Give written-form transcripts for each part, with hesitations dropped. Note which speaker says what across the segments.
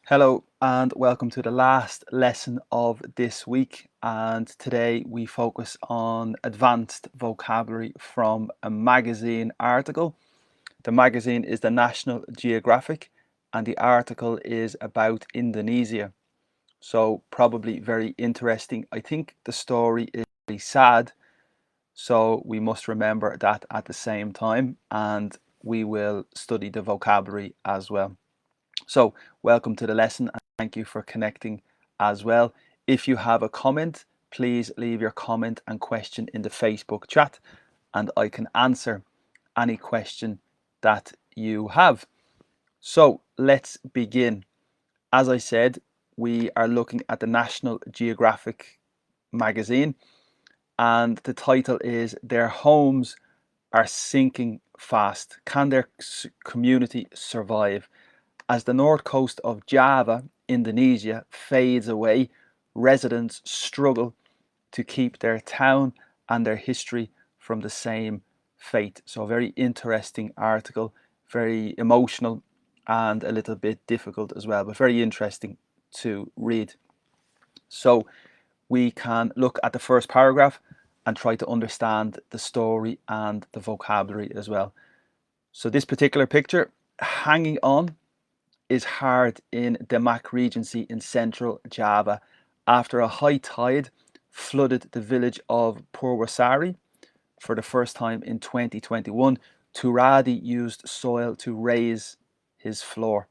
Speaker 1: Hello and welcome to the last lesson of this week, and today we focus on advanced vocabulary from a magazine article. The magazine is the National Geographic and the article is about Indonesia. So probably very interesting. I think the story is very sad, so we must remember that at the same time, and we will study the vocabulary as well. So welcome to the lesson and thank you for connecting as well. If you have a comment, please leave your comment and question in the Facebook chat and I can answer any question that you have. So let's begin. As I said, we are looking at the National Geographic Magazine and the title is "Their Homes Are Sinking Fast. Can their community survive?" As the north coast of Java, Indonesia, fades away, residents struggle to keep their town and their history from the same fate. So a very interesting article, very emotional and a little bit difficult as well, but very interesting to read. So we can look at the first paragraph and try to understand the story and the vocabulary as well. So this particular picture, hanging on is hard in Demak Regency in central Java after a high tide flooded the village of Purwasari for the first time in 2021. Turadi used soil to raise his floor.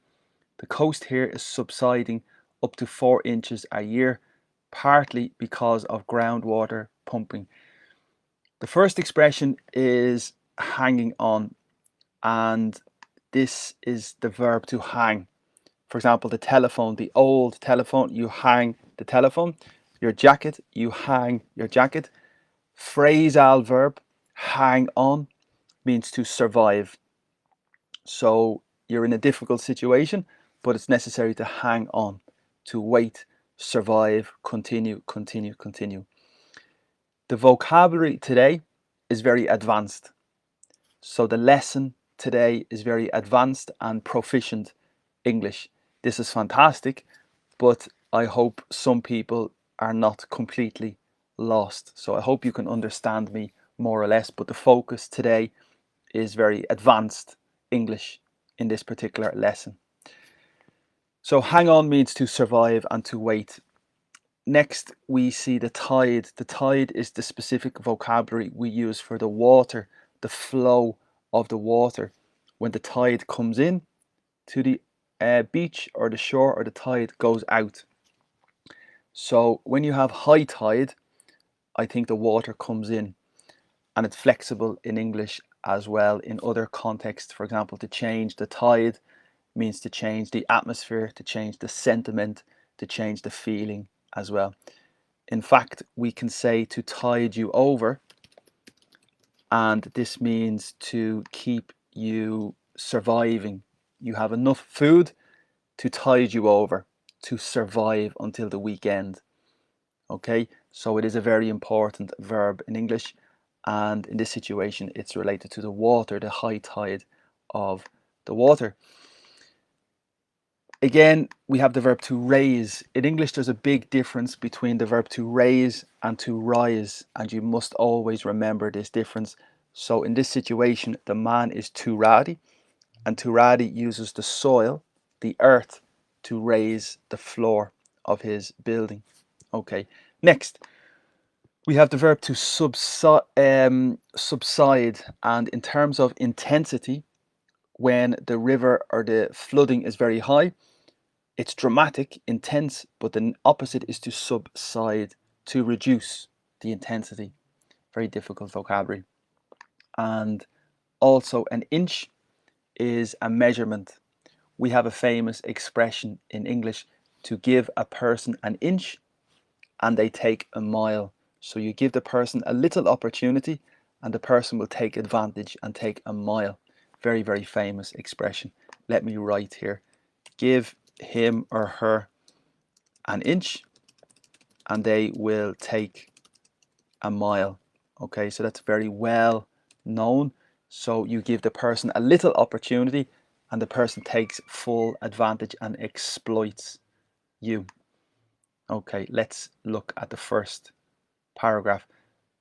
Speaker 1: The coast here is subsiding up to 4 inches a year, partly because of groundwater pumping. The first expression is hanging on, and this is the verb to hang. For example, the telephone, the old telephone, you hang the telephone. Your jacket, you hang your jacket. Phrasal verb, hang on, means to survive. So you're in a difficult situation, but it's necessary to hang on, to wait, survive, continue, continue, continue. The vocabulary today is very advanced. So the lesson today is very advanced and proficient English. This is fantastic, but I hope some people are not completely lost. So I hope you can understand me more or less, but the focus today is very advanced English in this particular lesson. So hang on means to survive and to wait. Next, we see the tide. The tide is the specific vocabulary we use for the water, the flow of the water. When the tide comes in to the beach or the shore, or the tide goes out. So when you have high tide, I think the water comes in, and it's flexible in English as well in other contexts. For example, to change the tide means to change the atmosphere, to change the sentiment, to change the feeling as well. In fact, we can say to tide you over, and this means to keep you surviving. You have enough food to tide you over, to survive until the weekend. Okay, so it is a very important verb in English, and in this situation it's related to the water, the high tide of the water. Again, we have the verb to raise. In English, there's a big difference between the verb to raise and to rise, and you must always remember this difference. So in this situation, the man is Turadi, and Turadi uses the soil, the earth, to raise the floor of his building. Okay, next, we have the verb to subside, and in terms of intensity, when the river or the flooding is very high, it's dramatic, intense, but the opposite is to subside, to reduce the intensity. Very difficult vocabulary. And also an inch is a measurement. We have a famous expression in English: to give a person an inch and they take a mile. So you give the person a little opportunity and the person will take advantage and take a mile. Very, very famous expression. Let me write here: give him or her an inch and they will take a mile. Okay, so that's very well known. So you give the person a little opportunity and the person takes full advantage and exploits you. Okay, let's look at the first paragraph.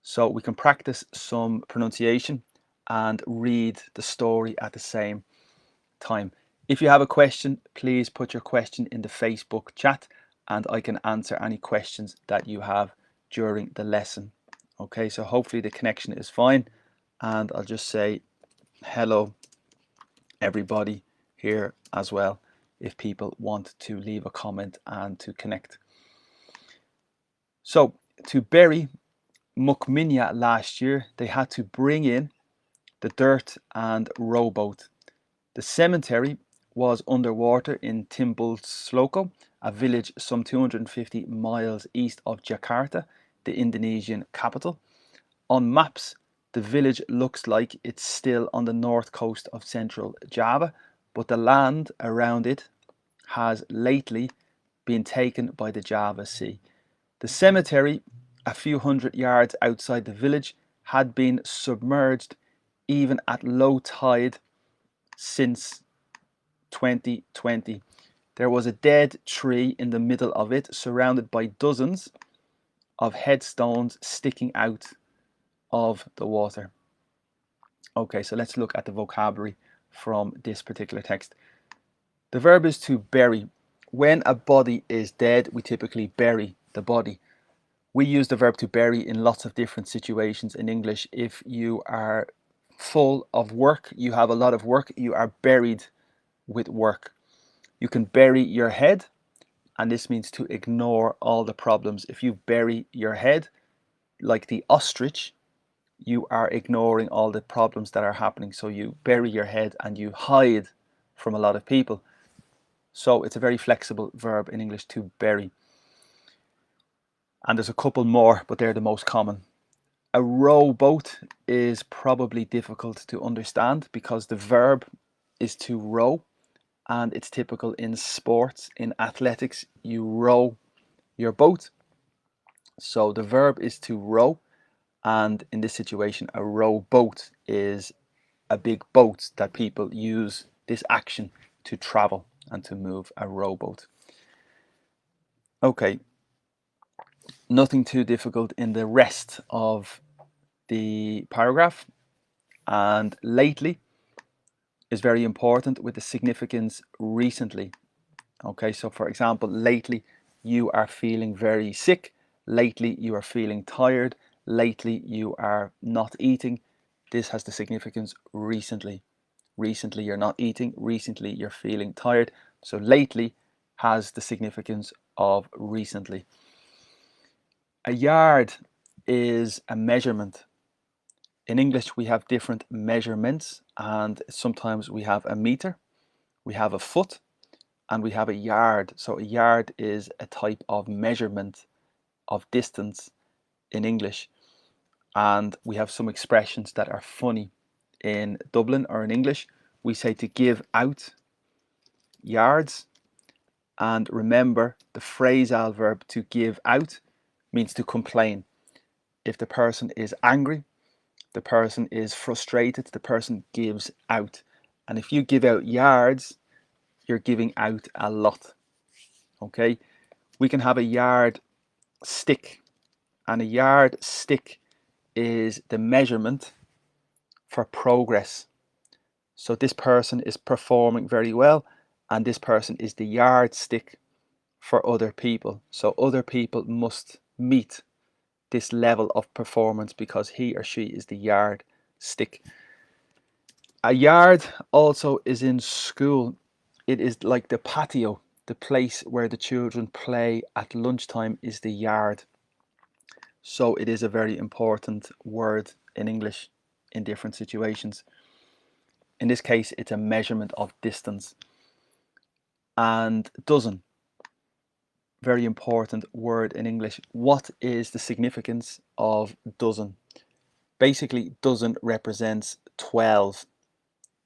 Speaker 1: So we can practice some pronunciation and read the story at the same time. If you have a question, please put your question in the Facebook chat and I can answer any questions that you have during the lesson. Okay, so hopefully the connection is fine, and I'll just say hello everybody here as well if people want to leave a comment and to connect. So to bury Muckminya last year, they had to bring in the dirt and rowboat. The cemetery was underwater in Timbusloko, a village some 250 miles east of Jakarta, the Indonesian capital. On maps, the village looks like it's still on the north coast of central Java, but the land around it has lately been taken by the Java Sea. The cemetery, a few hundred yards outside the village, had been submerged even at low tide since 2020. There was a dead tree in the middle of it, surrounded by dozens of headstones sticking out of the water. Okay, so let's look at the vocabulary from this particular text. The verb is to bury. When a body is dead, we typically bury the body. We use the verb to bury in lots of different situations in English. If you are full of work, you have a lot of work, you are buried with work. You can bury your head, and this means to ignore all the problems. If you bury your head, like the ostrich, you are ignoring all the problems that are happening. So you bury your head and you hide from a lot of people. So it's a very flexible verb in English, to bury. And there's a couple more, but they're the most common. A rowboat is probably difficult to understand because the verb is to row, and it's typical in sports. In athletics, you row your boat. So the verb is to row, and in this situation, a rowboat is a big boat that people use this action to travel and to move, a rowboat. Okay, nothing too difficult in the rest of the paragraph. And lately is very important with the significance recently. Okay, so for example, lately you are feeling very sick, lately you are feeling tired, lately you are not eating. This has the significance recently. Recently you're not eating, recently you're feeling tired. So lately has the significance of recently. A yard is a measurement. In English we have different measurements, and sometimes we have a meter, we have a foot, and we have a yard. So a yard is a type of measurement of distance in English. And we have some expressions that are funny. In Dublin or in English, we say to give out yards. And remember, the phrasal verb to give out means to complain. If the person is angry, the person is frustrated, the person gives out. And if you give out yards, you're giving out a lot. Okay, we can have a yard stick, and a yard stick is the measurement for progress. So this person is performing very well, and this person is the yardstick for other people. So other people must meet this level of performance because he or she is the yardstick. A yard also is in school. It is like the patio, the place where the children play at lunchtime is the yard. So it is a very important word in English in different situations. In this case, it's a measurement of distance. And dozen, very important word in English. What is the significance of dozen? Basically, dozen represents 12,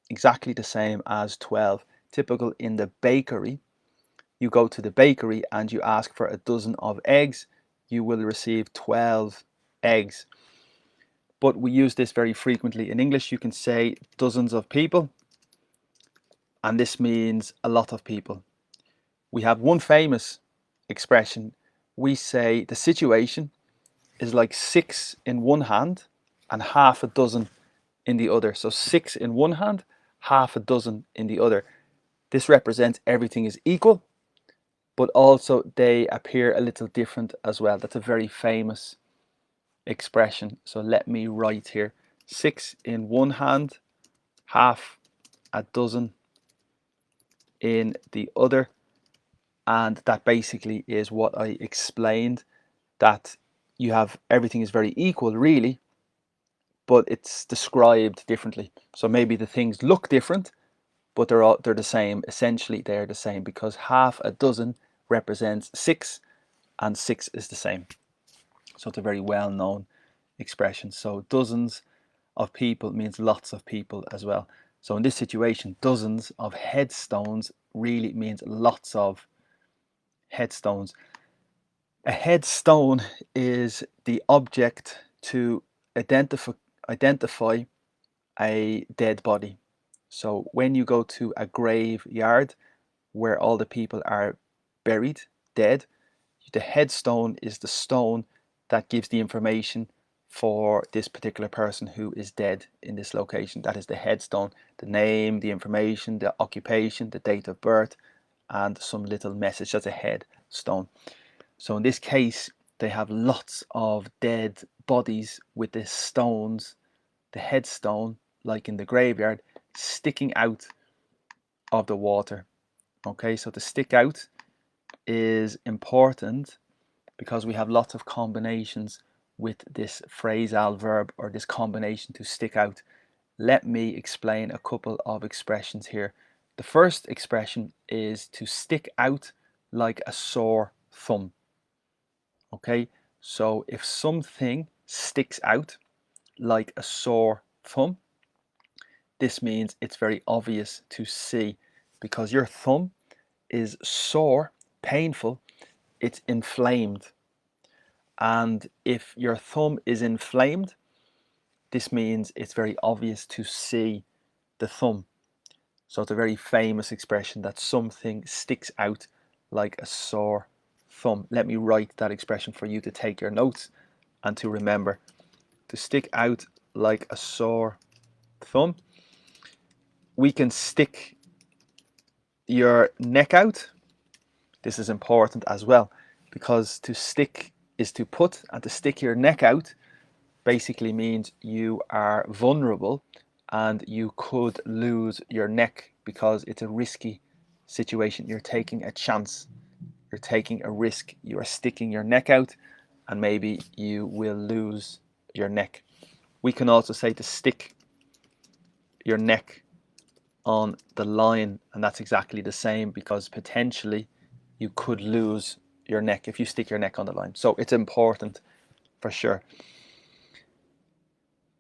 Speaker 1: exactly the same as 12. Typical in the bakery, you go to the bakery and you ask for a dozen of eggs, you will receive 12 eggs. But we use this very frequently in English. You can say dozens of people, and this means a lot of people. We have one famous expression. We say the situation is like 6 in one hand and half a dozen in the other. So 6 in one hand, half a dozen in the other. This represents everything is equal, but also they appear a little different as well. That's a very famous expression. So let me write here: 6 in one hand, half a dozen in the other. And that basically is what I explained, that you have everything is very equal really, but it's described differently. So maybe the things look different, but they're the same. Essentially they're the same, because half a dozen represents 6 and 6 is the same. So it's a very well known expression. So dozens of people means lots of people as well. So in this situation, dozens of headstones really means lots of headstones. A headstone is the object to identify a dead body. So when you go to a graveyard where all the people are buried, dead, the headstone is the stone that gives the information for this particular person who is dead in this location. That is the headstone: the name, the information, the occupation, the date of birth, and some little message. That's a headstone. So in this case, they have lots of dead bodies with the stones, the headstone, like in the graveyard, sticking out of the water. Okay, so to stick out is important because we have lots of combinations with this phrasal verb, or this combination to stick out. Let me explain a couple of expressions here. The first expression is to stick out like a sore thumb. Okay, so if something sticks out like a sore thumb, this means it's very obvious to see, because your thumb is sore, painful, it's inflamed. And if your thumb is inflamed, this means it's very obvious to see the thumb. So it's a very famous expression that something sticks out like a sore thumb. Let me write that expression for you to take your notes and to remember. To stick out like a sore thumb. We can stick your neck out. This is important as well, because to stick is to put, and to stick your neck out basically means you are vulnerable and you could lose your neck, because it's a risky situation. You're taking a chance, you're taking a risk, you are sticking your neck out, and maybe you will lose your neck. We can also say to stick your neck on the line, and that's exactly the same, because potentially you could lose your neck if you stick your neck on the line. So it's important for sure.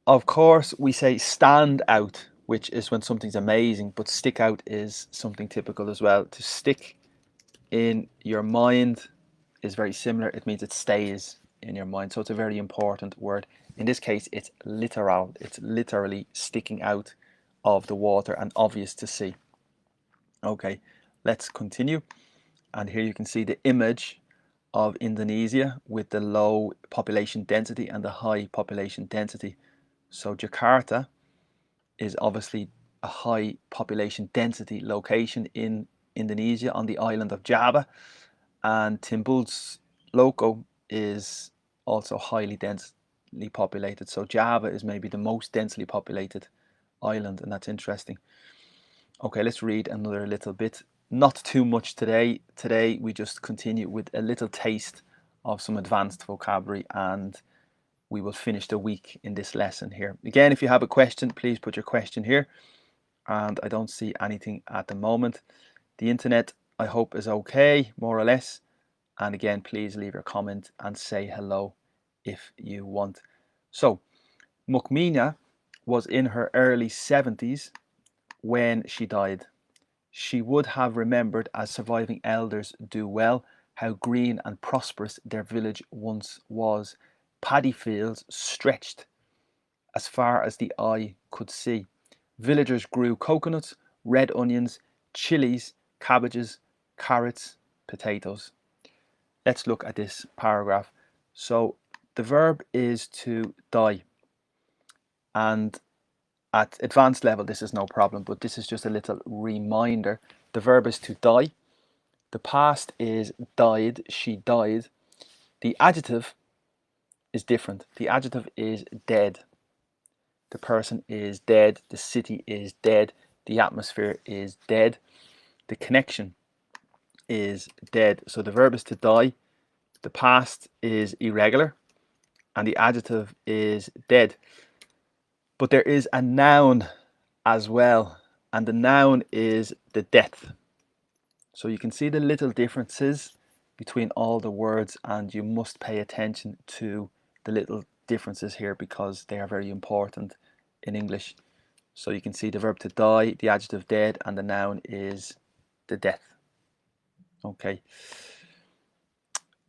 Speaker 1: Of course, we say stand out, which is when something's amazing, but stick out is something typical as well. To stick in your mind is very similar. It means it stays in your mind. So it's a very important word. In this case, it's literal. It's literally sticking out of the water and obvious to see. Okay, let's continue. And here you can see the image of Indonesia with the low population density and the high population density. So Jakarta is obviously a high population density location in Indonesia on the island of Java, and Timbuktu Loco is also highly densely populated. So Java is maybe the most densely populated island, and that's interesting. Okay, let's read another little bit. Not too much today. Today we just continue with a little taste of some advanced vocabulary, and we will finish the week in this lesson here. Again, if you have a question, please put your question here. And I don't see anything at the moment. The internet, I hope, is okay, more or less. And again, please leave your comment and say hello if you want. So, Mukmina was in her early 70s when she died. She would have remembered, as surviving elders do well, how green and prosperous their village once was. Paddy fields stretched as far as the eye could see. Villagers grew coconuts, red onions, chilies, cabbages, carrots, potatoes. Let's look at this paragraph. So the verb is to die, and at advanced level this is no problem, but this is just a little reminder. The verb is to die. The past is died, she died. The adjective is different. The adjective is dead. The person is dead, the city is dead, the atmosphere is dead, the connection is dead. So the verb is to die, the past is irregular, and the adjective is dead. But there is a noun as well, and the noun is the death. So you can see the little differences between all the words, and you must pay attention to the little differences here because they are very important in English. So you can see the verb to die, the adjective dead, and the noun is the death. Okay.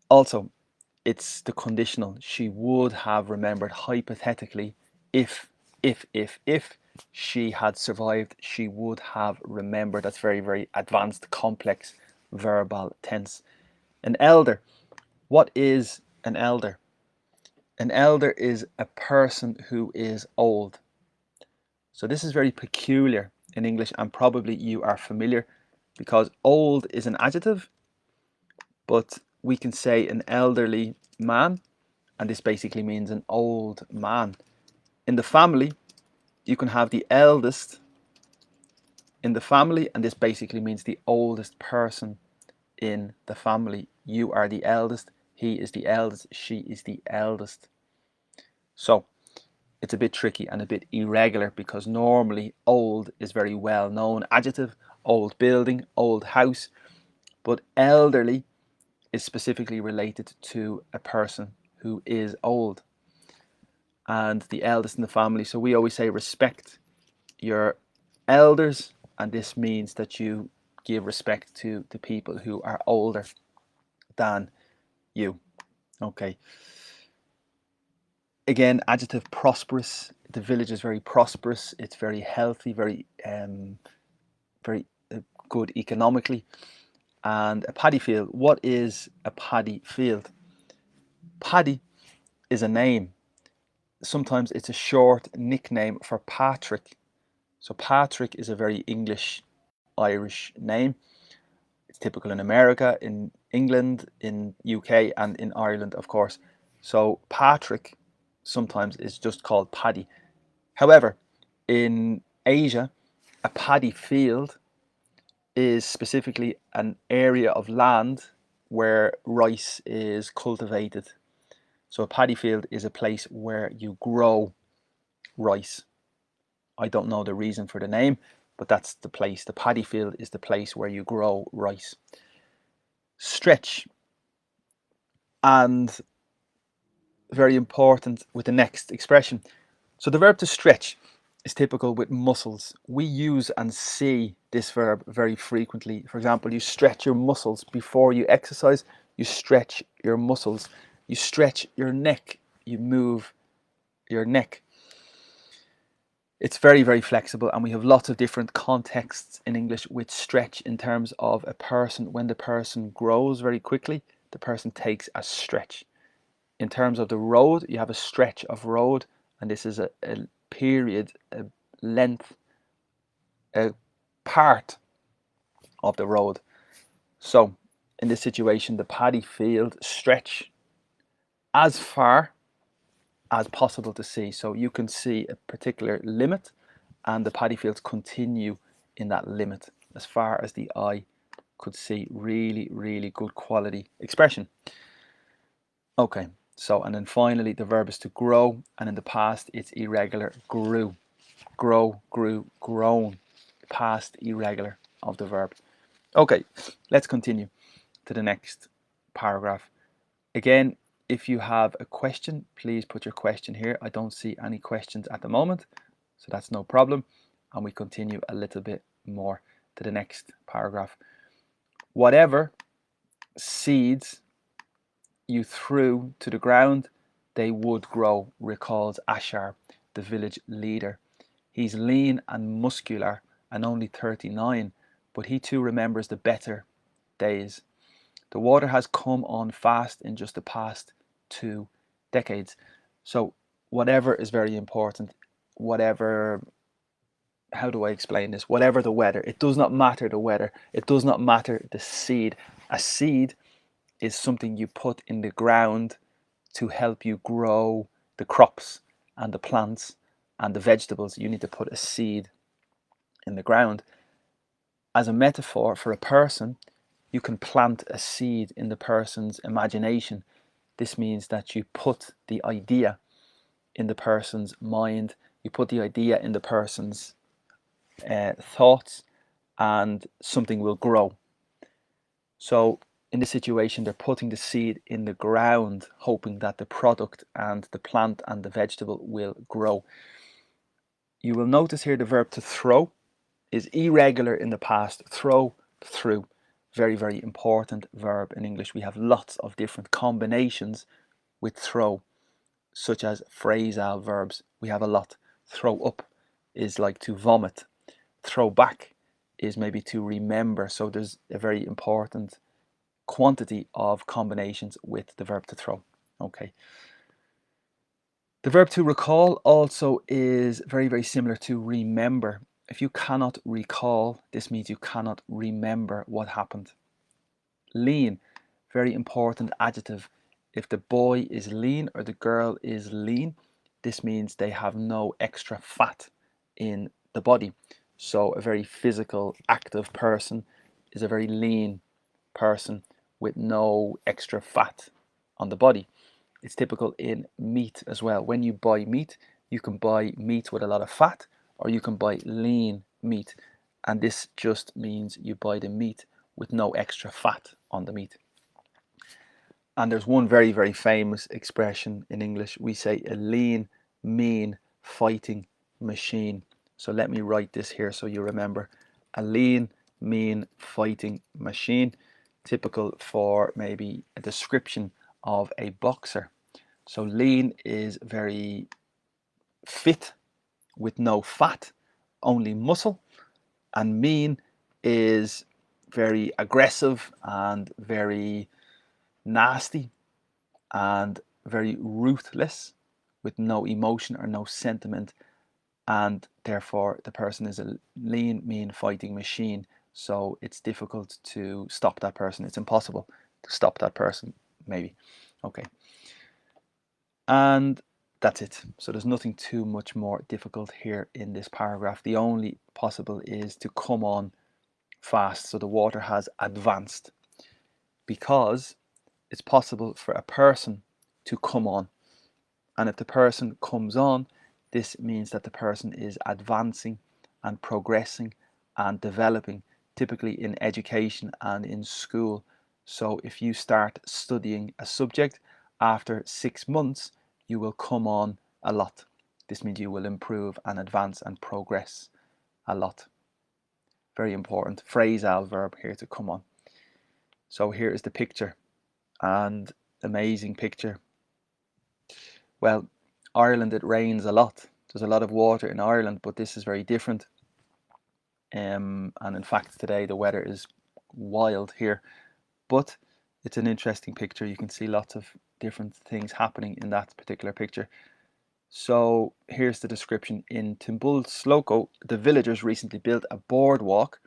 Speaker 1: Also, it's the conditional. She would have remembered hypothetically if she had survived, she would have remembered. That's very, very advanced, complex verbal tense. An elder. What is an elder? An elder is a person who is old. So this is very peculiar in English, and probably you are familiar because old is an adjective, but we can say an elderly man, and this basically means an old man. In the family, you can have the eldest in the family, and this basically means the oldest person in the family. You are the eldest, he is the eldest, she is the eldest. So it's a bit tricky and a bit irregular because normally old is very well known adjective, old building, old house, but elderly is specifically related to a person who is old and the eldest in the family. So we always say respect your elders, and this means that you give respect to the people who are older than you. Okay. Again, adjective prosperous. The village is very prosperous. It's very healthy, very good economically. And a paddy field. What is a paddy field? Paddy is a name. Sometimes it's a short nickname for Patrick. So Patrick is a very English Irish name. It's typical in America, in England, in UK, and in Ireland, of course. So Patrick sometimes is just called paddy. However, in Asia, a paddy field is specifically an area of land where rice is cultivated. So a paddy field is a place where you grow rice. I don't know the reason for the name, but that's the place. The paddy field is the place where you grow rice. Stretch, and very important with the next expression. So the verb to stretch is typical with muscles. We use and see this verb very frequently. For example, you stretch your muscles before you exercise. You stretch your muscles. You stretch your neck. You move your neck. It's very, very flexible, and we have lots of different contexts in English with stretch in terms of a person. When the person grows very quickly, the person takes a stretch. In terms of the road, you have a stretch of road, and this is a period, a length, a part of the road. So in this situation, the paddy field stretch as far as possible to see. So you can see a particular limit, and the paddy fields continue in that limit as far as the eye could see. Really, really good quality expression. Okay, so and then finally the verb is to grow, and in the past it's irregular, grew. Grow, grew, grown. Past irregular of the verb. Okay, let's continue to the next paragraph. Again, if you have a question, please put your question here. I don't see any questions at the moment, so that's no problem. And we continue a little bit more to the next paragraph. Whatever seeds you threw to the ground, they would grow, recalls Ashar, the village leader. He's lean and muscular and only 39, but he too remembers the better days. The water has come on fast in just the past 2 decades. So whatever is very important, whatever, how do I explain this? Whatever the weather, it does not matter the weather, it does not matter the seed. A seed is something you put in the ground to help you grow the crops and the plants and the vegetables. You need to put a seed in the ground. As a metaphor for a person, you can plant a seed in the person's imagination. This means that you put the idea in the person's mind, you put the idea in the person's thoughts, and something will grow. So in this situation, they're putting the seed in the ground, hoping that the product and the plant and the vegetable will grow. You will notice here the verb to throw is irregular in the past. Throw, through. Very, very important verb in English. We have lots of different combinations with throw, such as phrasal verbs. We have a lot. Throw up is like to vomit. Throw back is maybe to remember. So there's a very important quantity of combinations with the verb to throw. Okay. The verb to recall also is very, very similar to remember. If you cannot recall, this means you cannot remember what happened. Lean, very important adjective. If the boy is lean or the girl is lean, this means they have no extra fat in the body. So a very physical, active person is a very lean person with no extra fat on the body. It's typical in meat as well. When you buy meat, you can buy meat with a lot of fat, or you can buy lean meat. And this just means you buy the meat with no extra fat on the meat. And there's one very, very famous expression in English. We say a lean, mean fighting machine. So let me write this here so you remember. A lean, mean fighting machine. Typical for maybe a description of a boxer. So lean is very fit with no fat, only muscle. And mean is very aggressive and very nasty and very ruthless with no emotion or no sentiment. And therefore the person is a lean, mean fighting machine. So it's difficult to stop that person. It's impossible to stop that person, maybe. Okay. And that's it. So there's nothing too much more difficult here in this paragraph. The only possible is to come on fast. So the water has advanced, because it's possible for a person to come on. And if the person comes on, this means that the person is advancing and progressing and developing, typically in education and in school. So if you start studying a subject, after 6 months, you will come on a lot. This means you will improve and advance and progress a lot. Very important phrasal verb here, to come on. So here is the picture, and amazing picture. Well, Ireland, it rains a lot. There's a lot of water in Ireland, but this is very different. And in fact, today the weather is wild here, but it's an interesting picture. You can see lots of different things happening in that particular picture. So here's the description. In Timbul-Sloco, the villagers recently built a boardwalk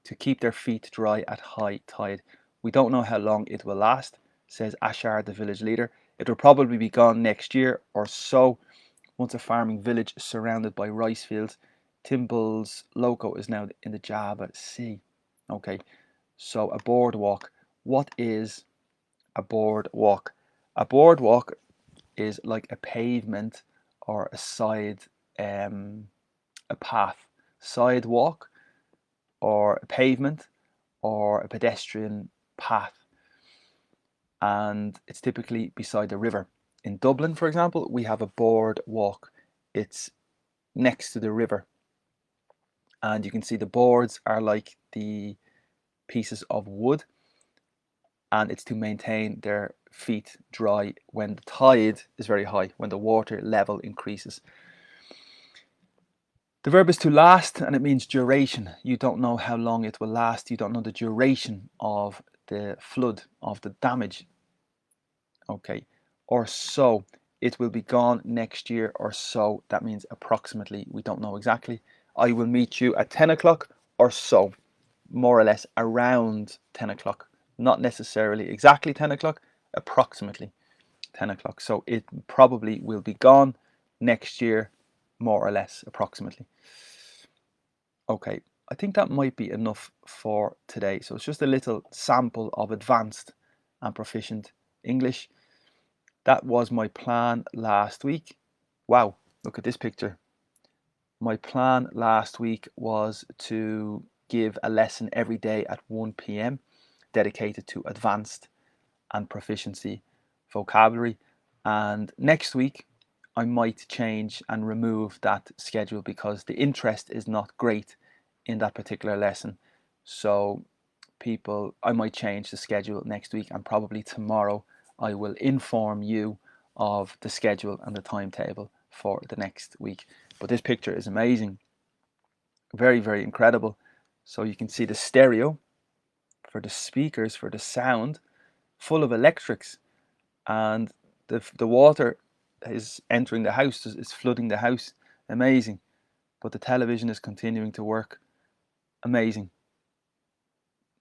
Speaker 1: to keep their feet dry at high tide. We don't know how long it will last, says Ashar, the village leader. It will probably be gone next year or so. Once a farming village surrounded by rice fields, Timbul-Sloco is now in the Java Sea. Okay, so a boardwalk. What is a boardwalk? A boardwalk is like a pavement or a side, a path, sidewalk, or a pavement, or a pedestrian path. And it's typically beside a river. In Dublin, for example, we have a boardwalk. It's next to the river. And you can see the boards are like the pieces of wood, and it's to maintain their feet dry when the tide is very high, when the water level increases. The verb is to last, and it means duration. You don't know how long it will last. You don't know the duration of the flood, of the damage. Okay, or so. It will be gone next year or so. That means approximately. We don't know exactly. I will meet you at 10 o'clock or so, more or less around 10 o'clock. Not necessarily exactly 10 o'clock, approximately 10 o'clock. So it probably will be gone next year, more or less, approximately. Okay, I think that might be enough for today. So it's just a little sample of advanced and proficient English. That was my plan last week. Wow, look at this picture. My plan last week was to give a lesson every day at 1 p.m. dedicated to advanced and proficiency vocabulary. And next week, I might change and remove that schedule because the interest is not great in that particular lesson. So I might change the schedule next week, and probably tomorrow I will inform you of the schedule and the timetable for the next week. But this picture is amazing. Very, very incredible. So you can see the stereo for the speakers, for the sound, full of electrics, and the water is entering the house, is flooding the house. Amazing. But the television is continuing to work. Amazing.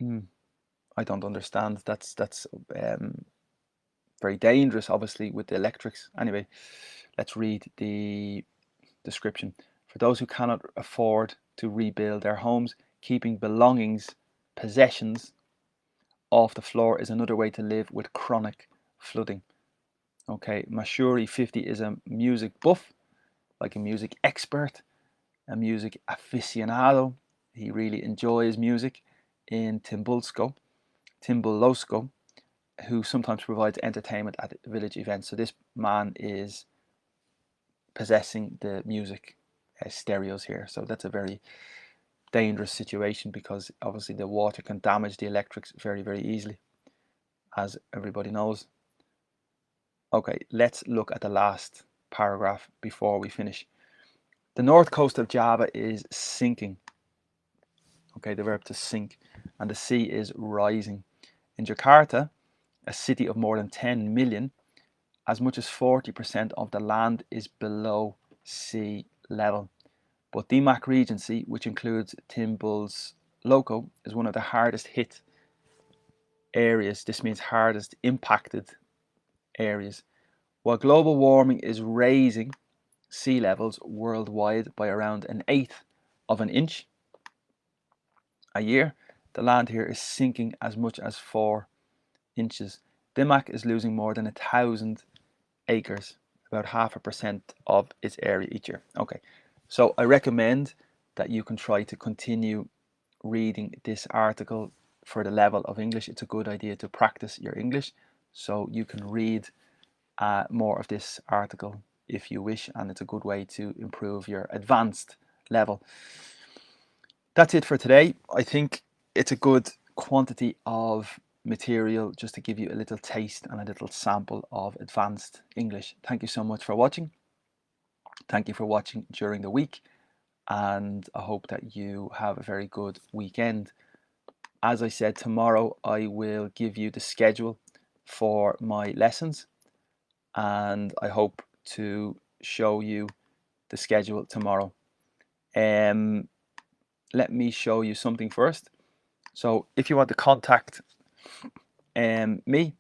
Speaker 1: I don't understand. That's very dangerous, obviously, with the electrics. Anyway, let's read the description. For those who cannot afford to rebuild their homes, keeping belongings, possessions off the floor is another way to live with chronic flooding. Okay, Mashuri 50 is a music buff, like a music expert, a music aficionado. He really enjoys music in Timbulsko, who sometimes provides entertainment at village events. So this man is possessing the music stereos here. So that's a very dangerous situation because obviously the water can damage the electrics very, very easily, as everybody knows. Okay, let's look at the last paragraph before we finish. The north coast of Java is sinking. Okay, the verb to sink, and the sea is rising. In Jakarta, a city of more than 10 million, as much as 40% of the land is below sea level. But Dimak Regency, which includes Timbul's Loco, is one of the hardest hit areas. This means hardest impacted areas. While global warming is raising sea levels worldwide by around an eighth of an inch a year, the land here is sinking as much as 4 inches. Dimak is losing more than 1,000 acres, about 0.5% of its area each year. Okay, so I recommend that you can try to continue reading this article for the level of English. It's a good idea to practice your English, so you can read more of this article if you wish, and it's a good way to improve your advanced level. That's it for today. I think it's a good quantity of material just to give you a little taste and a little sample of advanced English. Thank you so much for watching. Thank you for watching during the week, and I hope that you have a very good weekend. As I said, tomorrow I will give you the schedule for my lessons, and I hope to show you the schedule tomorrow. Let me show you something first. So if you want to contact me,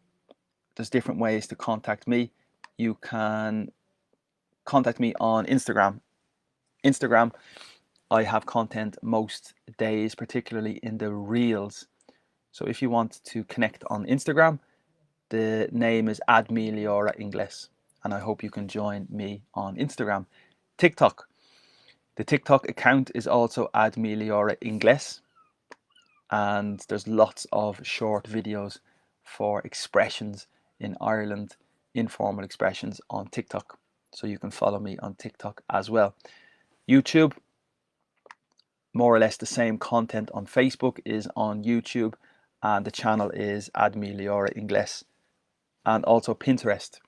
Speaker 1: there's different ways to contact me. You can contact me on Instagram. I have content most days, particularly in the reels. So if you want to connect on Instagram, the name is @Meliora and I hope you can join me on Instagram. TikTok. The TikTok account is also @Meliora and there's lots of short videos for expressions in Ireland, informal expressions on TikTok. So you can follow me on TikTok as well. YouTube, more or less the same content on Facebook is on YouTube, and the channel is @Meliora and also Pinterest.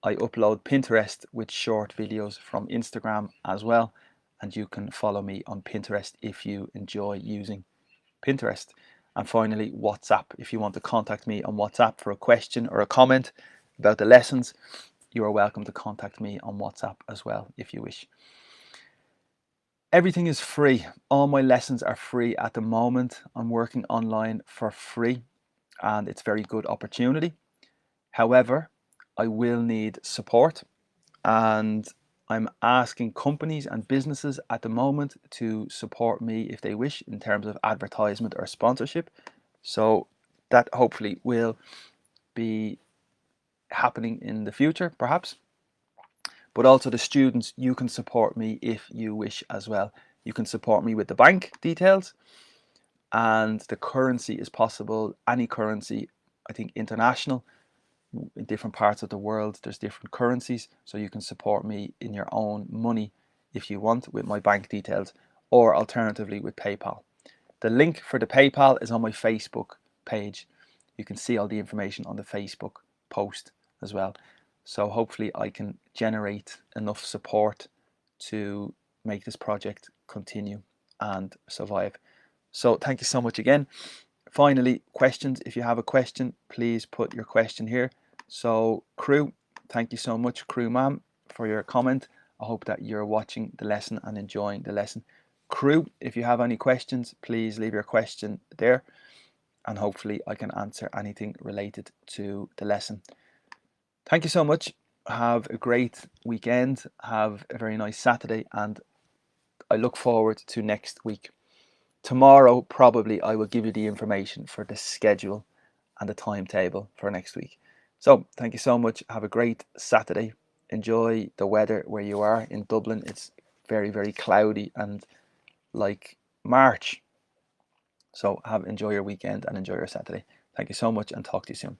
Speaker 1: I upload Pinterest with short videos from Instagram as well, and you can follow me on Pinterest if you enjoy using Pinterest. And finally, WhatsApp. If you want to contact me on WhatsApp for a question or a comment about the lessons, you are welcome to contact me on WhatsApp as well if you wish. Everything is free. All my lessons are free at the moment. I'm working online for free and it's a very good opportunity. However, I will need support, and I'm asking companies and businesses at the moment to support me if they wish in terms of advertisement or sponsorship. So that hopefully will be happening in the future, perhaps. But also the students, you can support me if you wish as well. You can support me with the bank details, and the currency is possible, any currency, I think international. In different parts of the world there's different currencies, so you can support me in your own money if you want with my bank details, or alternatively with PayPal. The link for the PayPal is on my Facebook page. You can see all the information on the Facebook post as well. So hopefully I can generate enough support to make this project continue and survive. So thank you so much again. Finally, questions. If you have a question, please put your question here. So crew, thank you so much, crew ma'am, for your comment. I hope that you're watching the lesson and enjoying the lesson. Crew, if you have any questions, please leave your question there, and hopefully I can answer anything related to the lesson. Thank you so much. Have a great weekend. Have a very nice Saturday, and I look forward to next week. Tomorrow, probably, I will give you the information for the schedule and the timetable for next week. So, thank you so much. Have a great Saturday. Enjoy the weather where you are in Dublin. It's very, very cloudy and like March. So, enjoy your weekend and enjoy your Saturday. Thank you so much, and talk to you soon.